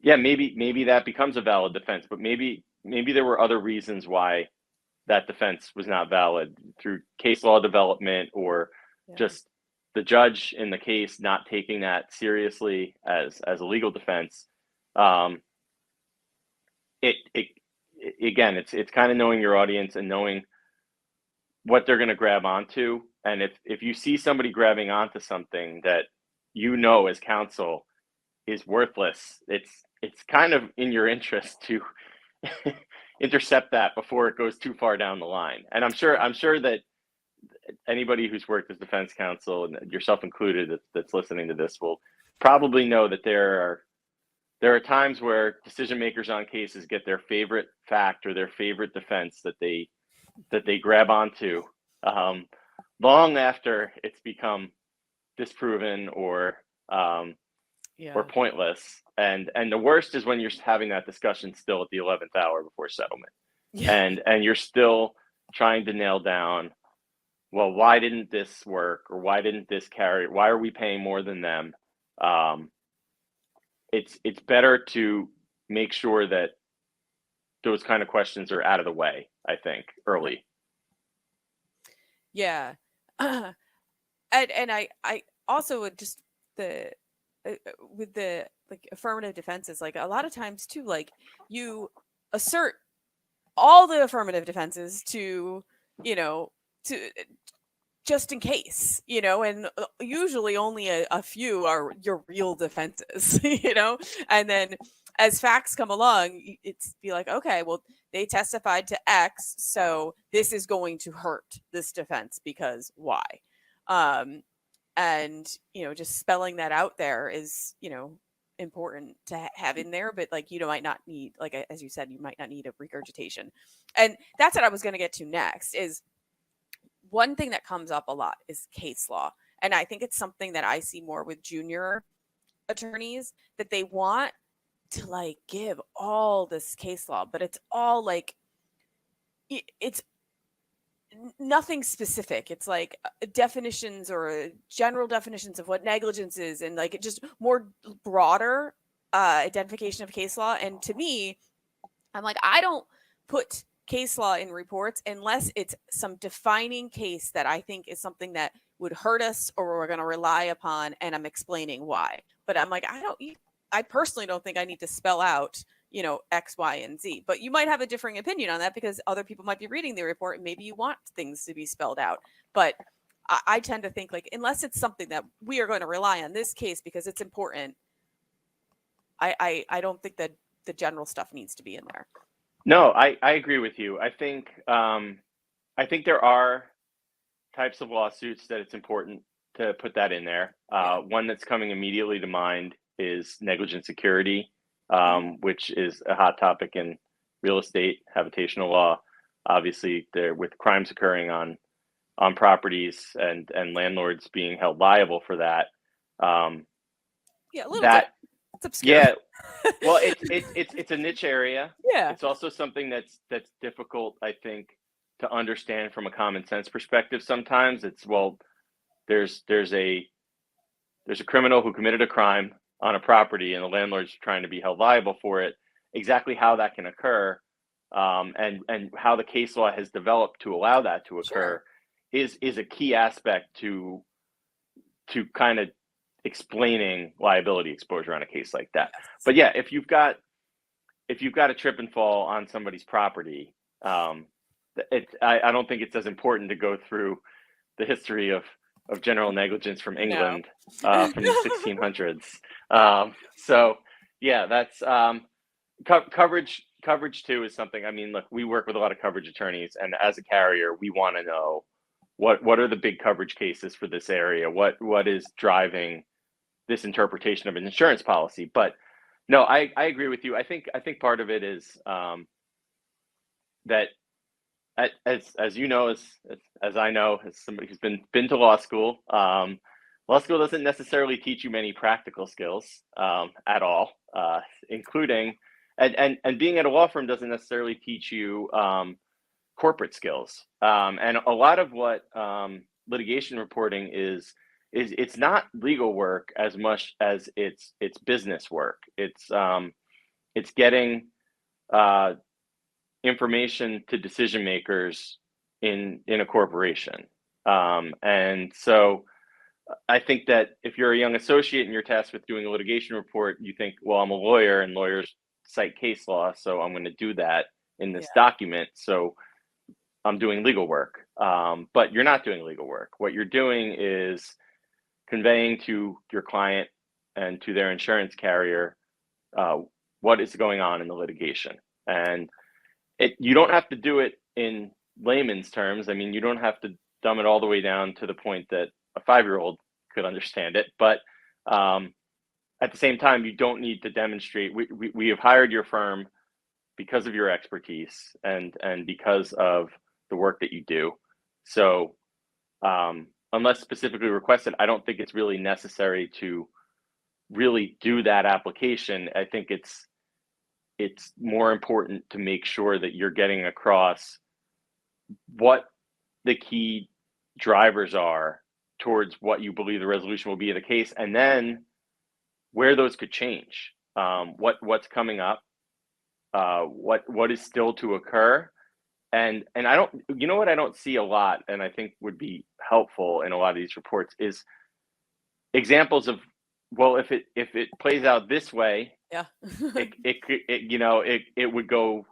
yeah, maybe that becomes a valid defense, but maybe there were other reasons why that defense was not valid through case law development or just the judge in the case not taking that seriously as a legal defense. it again, it's kind of knowing your audience and knowing what they're going to grab onto. And if you see somebody grabbing onto something that as counsel is worthless, it's kind of in your interest to intercept that before it goes too far down the line. And I'm sure that anybody who's worked as defense counsel, and yourself included, that's listening to this, will probably know that there are times where decision makers on cases get their favorite fact or their favorite defense that they grab onto long after it's become disproven or pointless. And the worst is when you're having that discussion still at the 11th hour before settlement. Yeah. And you're still trying to nail down, well, why didn't this work, or why didn't this carry? Why are we paying more than them? It's better to make sure that those kind of questions are out of the way, I think, early. Yeah. And I also would just with the like affirmative defenses, like a lot of times too, like you assert all the affirmative defenses to just in case, and usually only a few are your real defenses, and then as facts come along, it's be like, okay, well, they testified to X, so this is going to hurt this defense because Y. And, just spelling that out there is, important to have in there, but like, might not need, like, as you said, you might not need a regurgitation. And that's what I was going to get to next. Is one thing that comes up a lot is case law. And I think it's something that I see more with junior attorneys, that they want to like give all this case law, but it's all like, it's nothing specific. It's like definitions or general definitions of what negligence is, and like it just more broader identification of case law. And to me, I'm like, I don't put case law in reports unless it's some defining case that I think is something that would hurt us or we're going to rely upon, and I'm explaining why. But I'm like, I personally don't think I need to spell out X, Y, and Z. But you might have a differing opinion on that because other people might be reading the report and maybe you want things to be spelled out. But I tend to think like, unless it's something that we are going to rely on this case because it's important, I don't think that the general stuff needs to be in there. No, I agree with you. I think there are types of lawsuits that it's important to put that in there. One that's coming immediately to mind is negligent security, which is a hot topic in real estate, habitational law. Obviously, there with crimes occurring on properties and landlords being held liable for that. Yeah, a little bit. It's obscure. Yeah, well, it's a niche area. Yeah, it's also something that's difficult, I think, to understand from a common sense perspective. Sometimes it's, well, there's a criminal who committed a crime on a property and the landlord's trying to be held liable for it. Exactly how that can occur, and how the case law has developed to allow that to occur, is a key aspect to kind of explaining liability exposure on a case like that. But yeah, if you've got a trip and fall on somebody's property, I don't think it's as important to go through the history of general negligence from England, from the 1600s. So yeah, that's coverage too is something. I mean, look, we work with a lot of coverage attorneys, and as a carrier, we want to know what are the big coverage cases for this area, what is driving this interpretation of an insurance policy. But no, I agree with you. I think part of it is that, as you know, as I know, as somebody who's been to law school doesn't necessarily teach you many practical skills at all, including and being at a law firm doesn't necessarily teach you corporate skills. And a lot of what litigation reporting is it's not legal work as much as it's business work. It's getting information to decision makers in a corporation. And so I think that if you're a young associate and you're tasked with doing a litigation report, you think, well, I'm a lawyer and lawyers cite case law, so I'm going to do that in this document. So I'm doing legal work. But you're not doing legal work. What you're doing is conveying to your client and to their insurance carrier what is going on in the litigation. And you don't have to do it in layman's terms. I mean, you don't have to dumb it all the way down to the point that a 5-year-old could understand it. But at the same time, you don't need to demonstrate. We have hired your firm because of your expertise and because of the work that you do. So unless specifically requested, I don't think it's really necessary to really do that application. I think it's more important to make sure that you're getting across what the key drivers are towards what you believe the resolution will be of the case, and then where those could change, what's coming up, what is still to occur. And I don't, you know what I don't see a lot, and I think would be helpful in a lot of these reports is examples of, well, if it plays out this way, it would go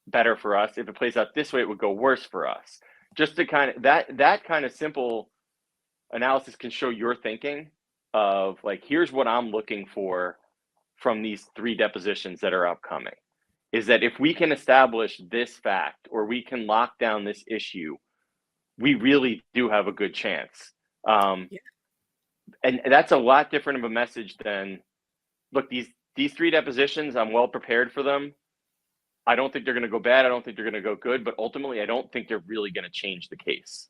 better for us. If it plays out this way, it would go worse for us. Just to kind of that kind of simple analysis can show your thinking of like, here's what I'm looking for from these 3 depositions that are upcoming. Is that if we can establish this fact or we can lock down this issue, we really do have a good chance. And that's a lot different of a message than, look, these 3 depositions, I'm well prepared for them. I don't think they're going to go bad. I don't think they're going to go good. But ultimately, I don't think they're really going to change the case.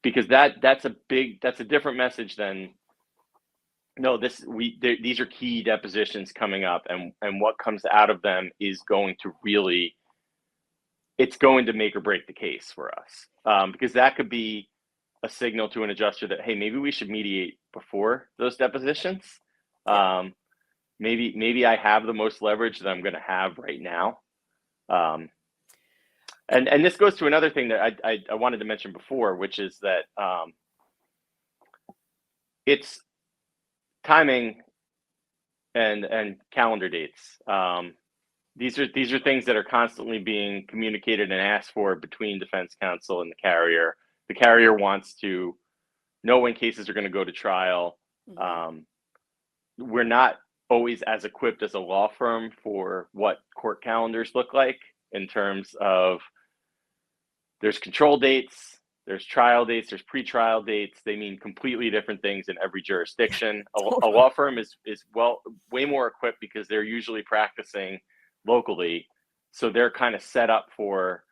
Because that's a different message than, no, these are key depositions coming up, and what comes out of them is going to really, it's going to make or break the case for us. Because that could be a signal to an adjuster that, hey, maybe we should mediate before those depositions. Maybe I have the most leverage that I'm going to have right now. And this goes to another thing that I wanted to mention before, which is that it's timing and calendar dates. These are things that are constantly being communicated and asked for between defense counsel and the carrier. The carrier wants to know when cases are going to go to trial. We're not always as equipped as a law firm for what court calendars look like in terms of, there's control dates, there's trial dates, there's pre-trial dates. They mean completely different things in every jurisdiction. A law firm is way more equipped because they're usually practicing locally. So they're kind of set up for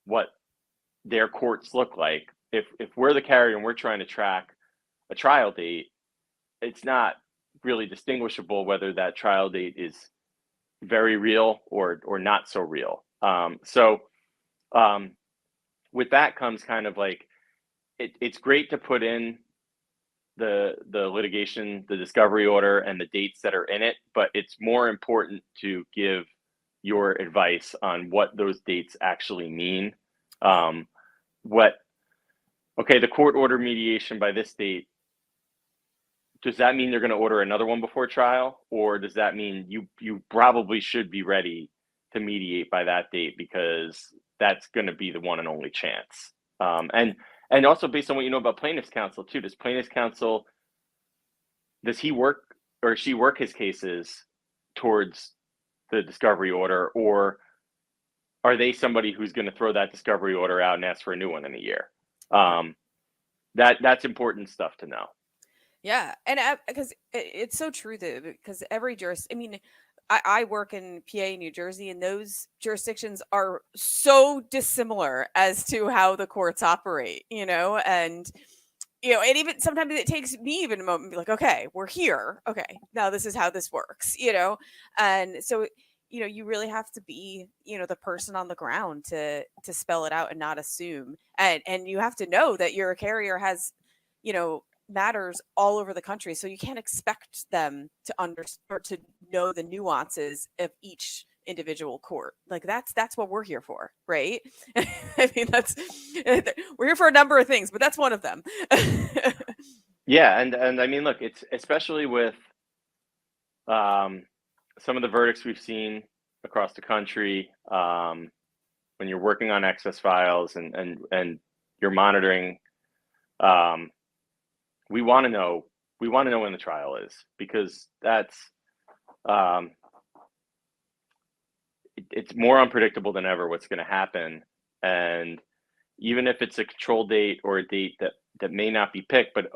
what their courts look like. If we're the carrier and we're trying to track a trial date, it's not really distinguishable whether that trial date is very real or not so real. With that comes kind of like, it's great to put in the litigation, the discovery order, and the dates that are in it, but it's more important to give your advice on what those dates actually mean. The court order mediation by this date, does that mean they're going to order another one before trial? Or does that mean you probably should be ready to mediate by that date because that's going to be the one and only chance? And also based on what you know about plaintiff's counsel too, does he work or she work his cases towards the discovery order, or are they somebody who's going to throw that discovery order out and ask for a new one in a year? That's important stuff to know. Yeah, and because it's so true though, because every I work in PA, New Jersey, and those jurisdictions are so dissimilar as to how the courts operate, and even sometimes it takes me even a moment to be like, okay, we're here. Okay, now this is how this works, and so, you really have to be, the person on the ground to spell it out and not assume. And you have to know that your carrier has, matters all over the country. So you can't expect them to or to know the nuances of each individual court. Like that's what we're here for, right? I mean, we're here for a number of things, but that's one of them. Yeah. And I mean, look, it's especially with, some of the verdicts we've seen across the country, when you're working on excess files and you're monitoring, we want to know when the trial is, because that's it's more unpredictable than ever what's going to happen. And even if it's a control date or a date that may not be picked, but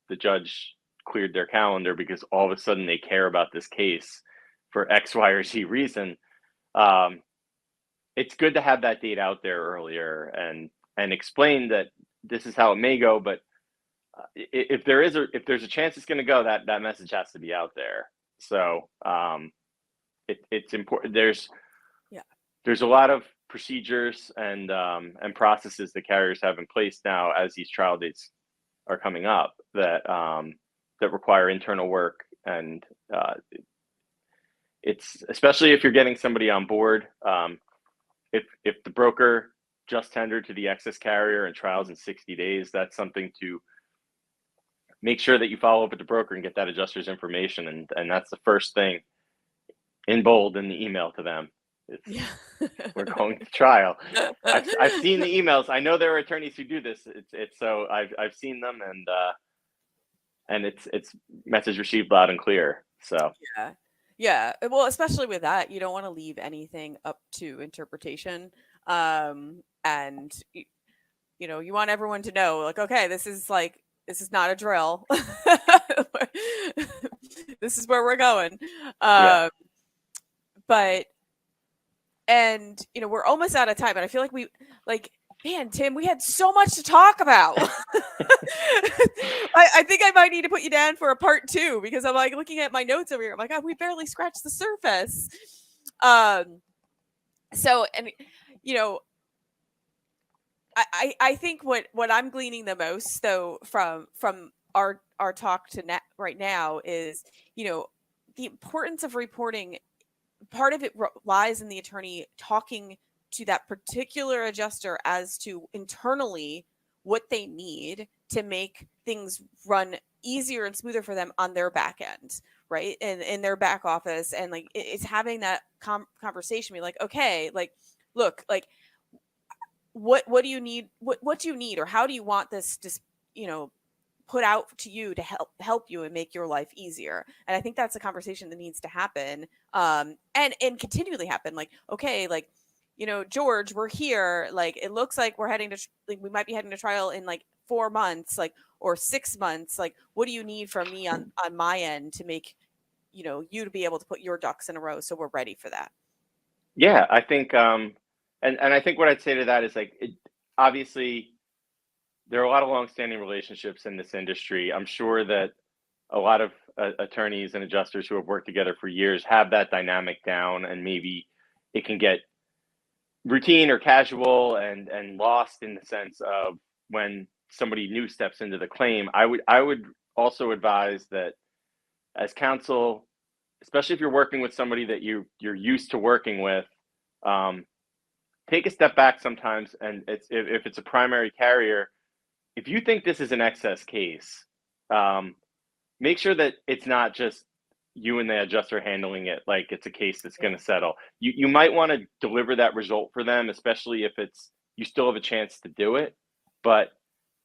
the judge cleared their calendar because all of a sudden they care about this case for X, Y, or Z reason. It's good to have that date out there earlier and explain that this is how it may go. But if there's a chance it's going to go, that message has to be out there. So it's important. There's a lot of procedures and processes that carriers have in place now as these trial dates are coming up that require internal work, and it's, especially if you're getting somebody on board, if the broker just tendered to the excess carrier and trials in 60 days, that's something to make sure that you follow up with the broker and get that adjuster's information, and that's the first thing in bold in the email to them. We're going to trial. I've seen the emails. I know there are attorneys who do this. It's so I've seen them, and it's message received loud and clear. So yeah. Well, especially with that, you don't want to leave anything up to interpretation. And you want everyone to know, like, okay, this is not a drill. This is where we're going. But. And, we're almost out of time, and I feel like man, Tim, we had so much to talk about. I think I might need to put you down for a part 2, because I'm like looking at my notes over here. I'm like, God, we barely scratched the surface. So, and, I think what I'm gleaning the most, though, from our talk to right now is, the importance of reporting. Part of it lies in the attorney talking to that particular adjuster as to internally what they need to make things run easier and smoother for them on their back end, right? And in their back office. And like, it's having that conversation, be like, okay, like, look, like, what do you need? What do you need? Or how do you want this to, put out to you to help you and make your life easier? And I think that's a conversation that needs to happen, and continually happen. Like, okay, like, George, we're here. Like, it looks like we're heading to, like, we might be heading to trial in like 4 months, like, or 6 months. Like, what do you need from me on my end to make, you to be able to put your ducks in a row so we're ready for that? Yeah, I think, and I think what I'd say to that is, like, obviously, there are a lot of longstanding relationships in this industry. I'm sure that a lot of attorneys and adjusters who have worked together for years have that dynamic down, and maybe it can get routine or casual and lost in the sense of when somebody new steps into the claim. I would also advise that as counsel, especially if you're working with somebody that you're used to working with, take a step back sometimes. And if it's a primary carrier, if you think this is an excess case, make sure that it's not just you and the adjuster handling it like it's a case that's going to settle. You might want to deliver that result for them, especially if you still have a chance to do it. But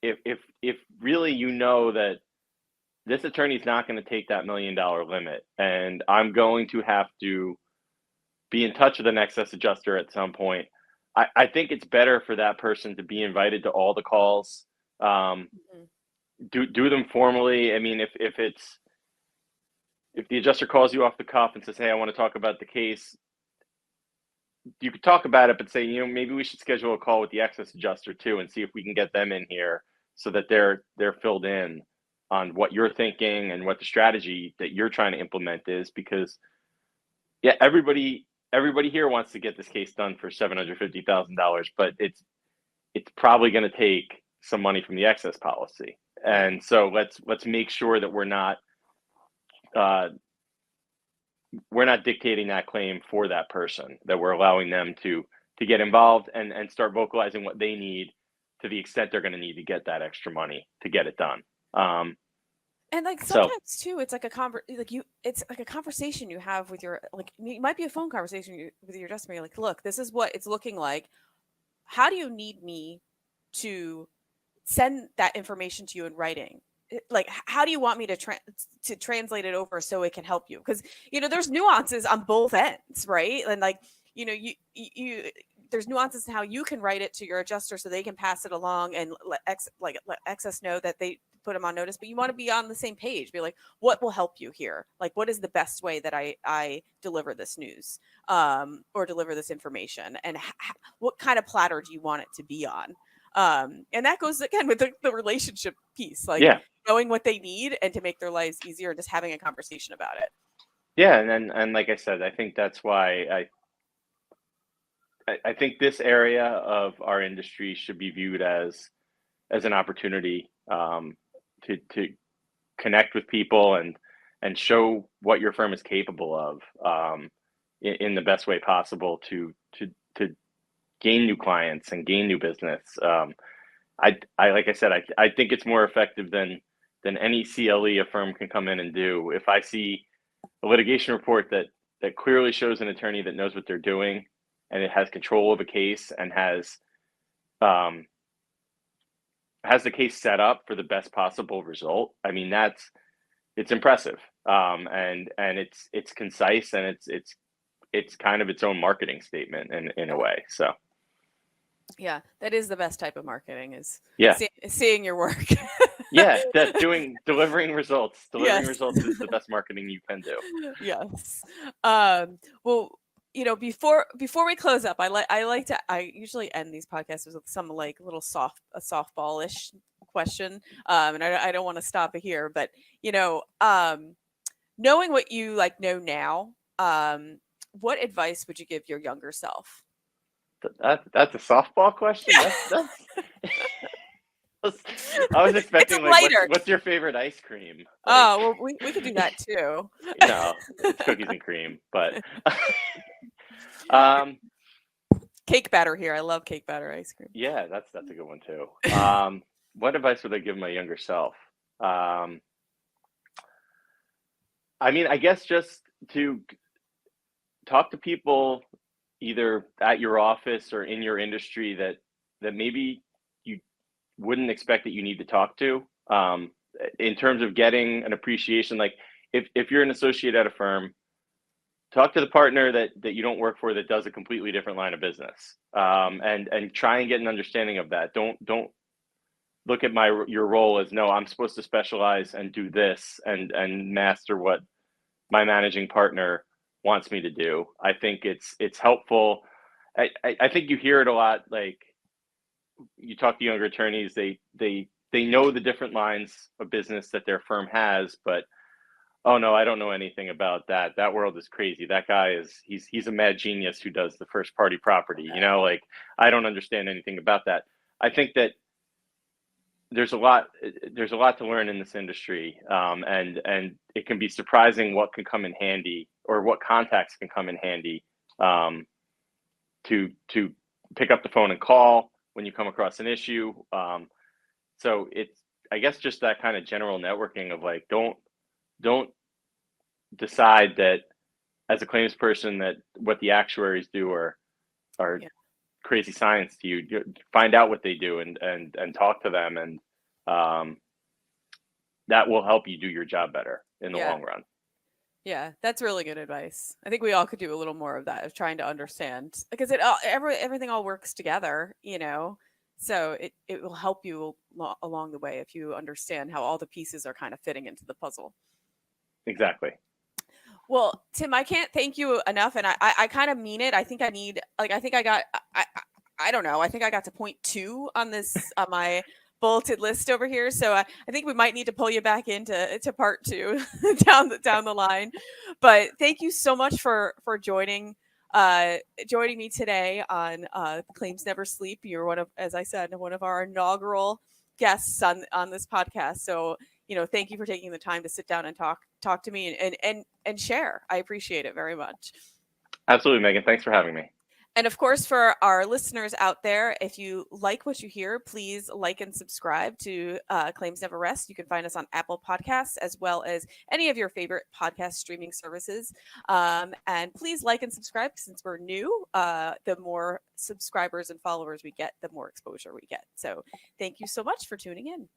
if really that this attorney's not going to take that $1 million limit, and I'm going to have to be in touch with an excess adjuster at some point, I think it's better for that person to be invited to all the calls. Do them formally. I mean, if the adjuster calls you off the cuff and says, "Hey, I want to talk about the case," you could talk about it, but say, maybe we should schedule a call with the excess adjuster too, and see if we can get them in here so that they're filled in on what you're thinking and what the strategy that you're trying to implement is. Because everybody here wants to get this case done for $750,000, but it's probably going to take some money from the excess policy. And so let's make sure that we're not dictating that claim for that person, that we're allowing them to get involved and start vocalizing what they need to the extent they're going to need to get that extra money to get it done. And like So sometimes too, it's like it's like a conversation you have with your, like, it might be a phone conversation with your adjuster. You're like, look, this is what it's looking like. How do you need me to send that information to you in writing? Like, how do you want me to translate it over so it can help you? Because there's nuances on both ends, right? And like, you there's nuances in how you can write it to your adjuster so they can pass it along and let excess know that they put them on notice. But you want to be on the same page. Be like, what will help you here? Like, what is the best way that I deliver this news, or deliver this information, and what kind of platter do you want it to be on? And that goes again with the relationship piece, like yeah, knowing what they need and to make their lives easier, and just having a conversation about it. yeah, and like I said, I think that's why I think this area of our industry should be viewed as an opportunity, to connect with people and show what your firm is capable of, in the best way possible to gain new clients and gain new business. I like I said, I think it's more effective than any CLE a firm can come in and do. If I see a litigation report that clearly shows an attorney that knows what they're doing and it has control of a case and has the case set up for the best possible result, I mean, it's impressive, and it's concise, and it's kind of its own marketing statement in a way. So Yeah, that is the best type of marketing, is yeah, seeing your work. yeah, delivering results. Delivering Yes. results is the best marketing you can do. Yes. Well, before we close up, I usually end these podcasts with some like a softball-ish question. And I don't want to stop it here, but knowing what you know now, what advice would you give your younger self? That's a softball question. I was expecting like, lighter. what's your favorite ice cream? Like, Oh, well, we could do that too. no, it's cookies and cream, but Cake batter here. I love cake batter ice cream. yeah, that's a good one too. What advice would I give my younger self? I mean, I guess just to talk to people either at your office or in your industry that maybe you wouldn't expect that you need to talk to, in terms of getting an appreciation. Like if you're an associate at a firm, talk to the partner that you don't work for that does a completely different line of business, and try and get an understanding of that. Don't look at your role as, no, I'm supposed to specialize and do this and master what my managing partner wants me to do. I think it's helpful. I think you hear it a lot. Like, you talk to younger attorneys, they know the different lines of business that their firm has, but oh no, I don't know anything about that. That world is crazy. That guy he's a mad genius who does the first party property. Like, I don't understand anything about that. I think that there's a lot to learn in this industry, and it can be surprising what can come in handy, or what contacts can come in handy, to pick up the phone and call when you come across an issue. So it's, I guess, just that kind of general networking of like, don't decide that as a claims person that what the actuaries do are yeah, crazy science to you. Find out what they do and talk to them, and that will help you do your job better in the long run. Yeah, that's really good advice. I think we all could do a little more of that, of trying to understand, because everything all works together, so it will help you along the way if you understand how all the pieces are kind of fitting into the puzzle. Exactly. Well, Tim, I can't thank you enough, and I kind of mean it. I think I need, like, I don't know. I think I got to point 2 on this, on my bulleted list over here. So I think we might need to pull you back into part 2 down the line. But thank you so much for joining me today on Claims Never Sleep. You're as I said, one of our inaugural guests on this podcast. So thank you for taking the time to sit down and talk to me and share. I appreciate it very much. Absolutely, Megan. Thanks for having me. And of course, for our listeners out there, if you like what you hear, please like and subscribe to Claims Never Rest. You can find us on Apple Podcasts as well as any of your favorite podcast streaming services. And please like and subscribe since we're new. The more subscribers and followers we get, the more exposure we get. So thank you so much for tuning in.